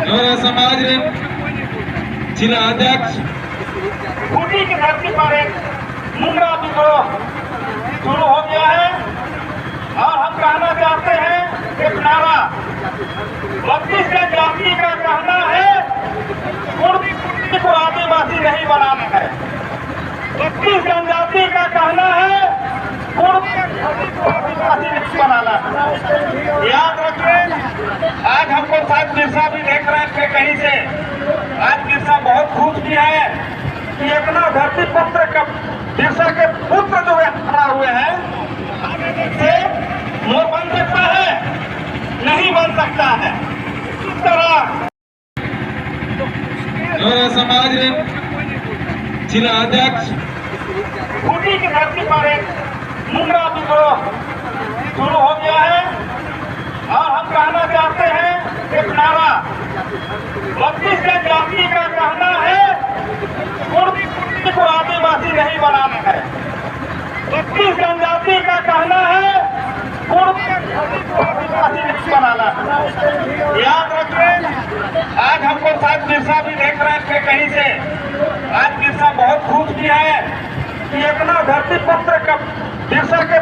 गौरव समाज जिला अध्यक्ष खूंटी की धरती पर एक मुंडा विद्रोह शुरू हो गया है और हम कहना चाहते हैं एक नारा 32 जनजाति का कहना है खूंटी को आदिवासी नहीं बनाना है। 32 जनजाति का कहना है खूंटी को आदिवासी नहीं बनाना है। याद रखिए, आज हमको शायद बिरसा भी देख रहे थे कहीं से। आज बिरसा बहुत खुश भी है कि इतना धरती पुत्र का बिरसा के पुत्र जो खड़ा हुए हैं से मोर बन सकता है, नहीं बन सकता है। इस तरह गौरव समाज जिला अध्यक्ष खूंटी की धरती पर एक मुंडा विद्रोह शुरू हो गया है और हम कहना चाहते हैं एक नारा 32 जनजाति का कहना है खूंटी को आदिवासी नहीं बनाना है। 32 जनजाति का कहना है खूंटी को आदिवासी नहीं बनाना है। याद रखिए, आज हमको शायद बिरसा भी देख रहे थे कहीं से। आज बिरसा बहुत खुश भी है कि इतना धरती पुत्र का बिरसा के